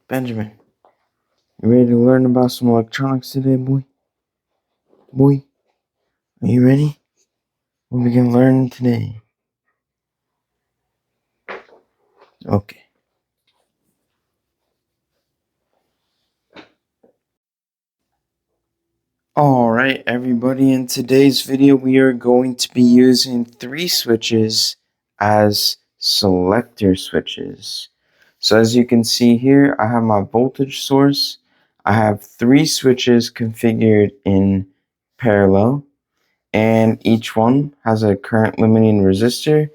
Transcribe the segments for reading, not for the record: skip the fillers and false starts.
Benjamin, you ready to learn about some electronics today, boy? Boy, are you ready? What we can learn today? Okay. Alright, everybody, in today's video we are going to be using 3 switches as selector switches. So as you can see here, I have my voltage source. I have 3 switches configured in parallel, and each one has a current limiting resistor.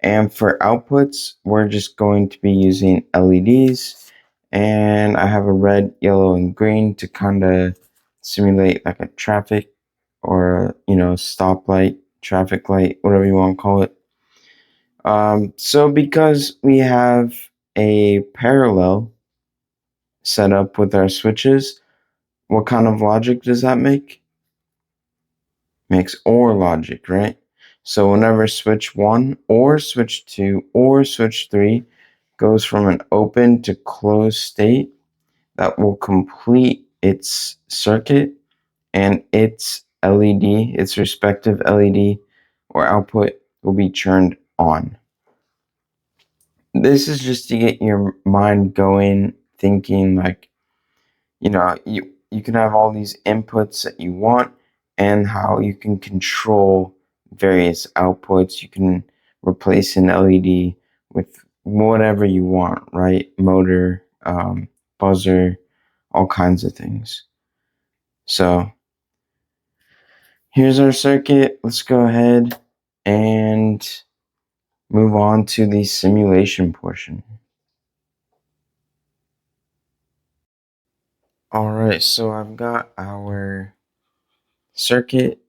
And for outputs, we're just going to be using LEDs, and I have a red, yellow, and green to kind of simulate like a traffic or stoplight, traffic light, whatever you want to call it. So because we have a parallel set up with our switches, what kind of logic does that make? Makes OR logic, right? So whenever switch 1 or switch 2 or switch 3 goes from an open to closed state, that will complete its circuit and its LED, its respective LED or output will be turned on. This is just to get your mind going, thinking like, you can have all these inputs that you want and how you can control various outputs. You can replace an LED with whatever you want, right? Motor, buzzer, all kinds of things. So here's our circuit. Let's go ahead and move on to the simulation portion. Alright, so I've got our circuit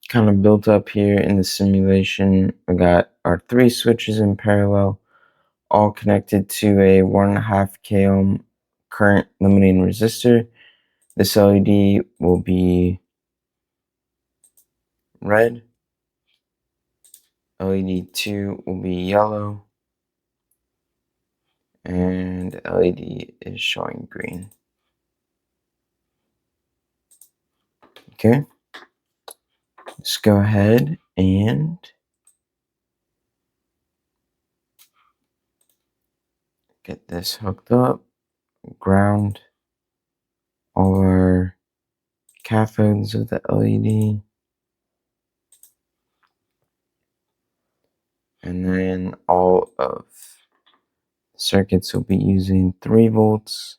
kind of built up here in the simulation. We got our 3 switches in parallel, all connected to a 1.5 k ohm current limiting resistor. This LED will be red, LED 2 will be yellow, and LED is showing green. Okay, let's go ahead and get this hooked up, ground all our cathodes of the LED, and then all of the circuits will be using 3 volts.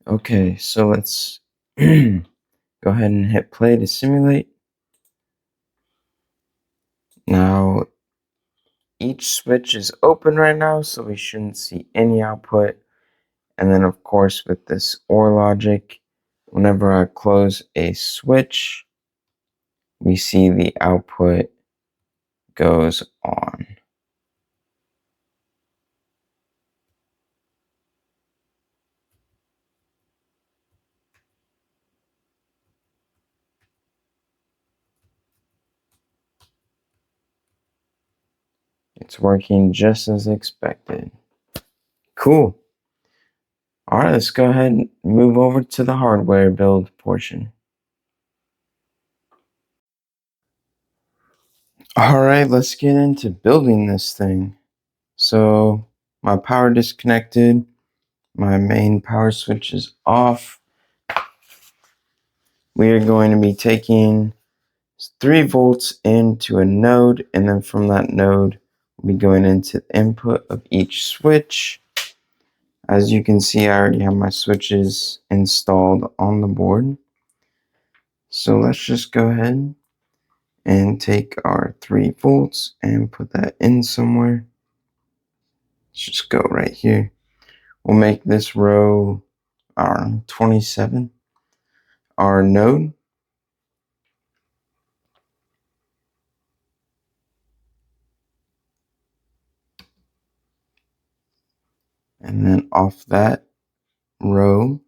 Okay, so let's go ahead and hit play to simulate. Now, each switch is open right now, so we shouldn't see any output. And then, of course, with this OR logic, whenever I close a switch, we see the output goes on. It's working just as expected. Cool. All right, let's go ahead and move over to the hardware build portion. All right, let's get into building this thing. So my power disconnected, my main power switch is off. We are going to be taking 3 volts into a node, and then from that node, we'll be going into the input of each switch. As you can see, I already have my switches installed on the board. So let's just go ahead and take our 3 volts and put that in somewhere. Let's just go right here. We'll make this row 27 our node. And then off that row,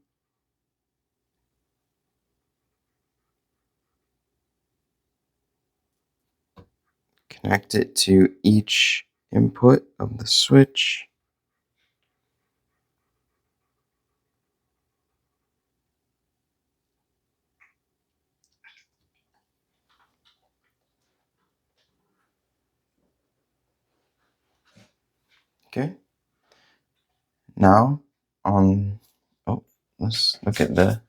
connect it to each input of the switch. Okay. Now let's look at the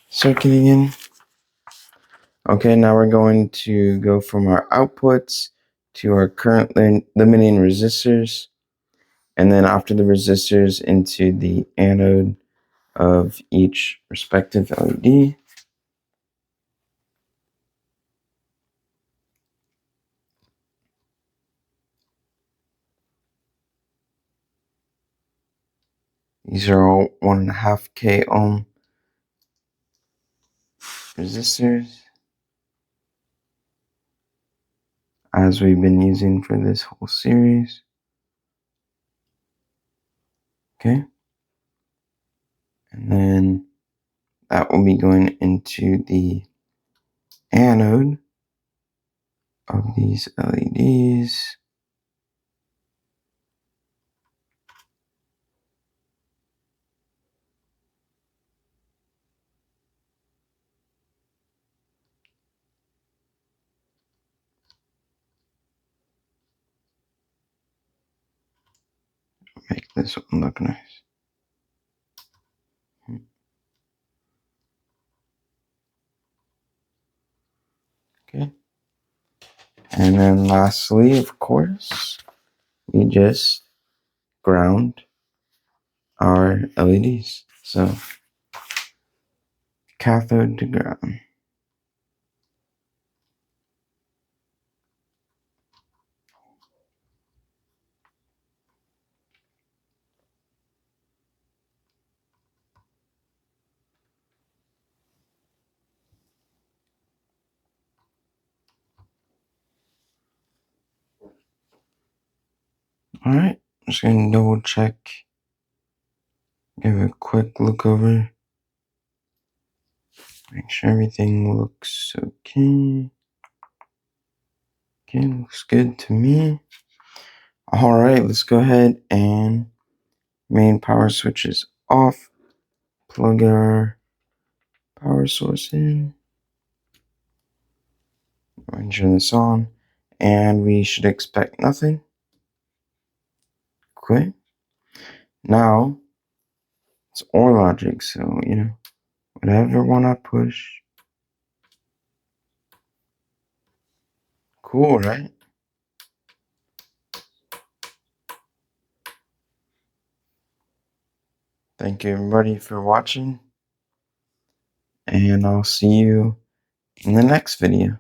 circuit again. Okay, now we're going to go from our outputs to our current limiting resistors, and then after the resistors into the anode of each respective LED. These are all 1.5K ohm resistors, as we've been using for this whole series. Okay, and then that will be going into the anode of these LEDs. Make this one look nice. Okay. And then lastly, of course, we just ground our LEDs. So cathode to ground. All right, just gonna double check, give a quick look over, make sure everything looks okay. Okay, looks good to me. All right, let's go ahead and main power switch is off. Plug our power source in. Go ahead and turn this on, and we should expect nothing. Okay. Now it's OR logic, so whatever one I push. Cool, right? Thank you everybody for watching, and I'll see you in the next video.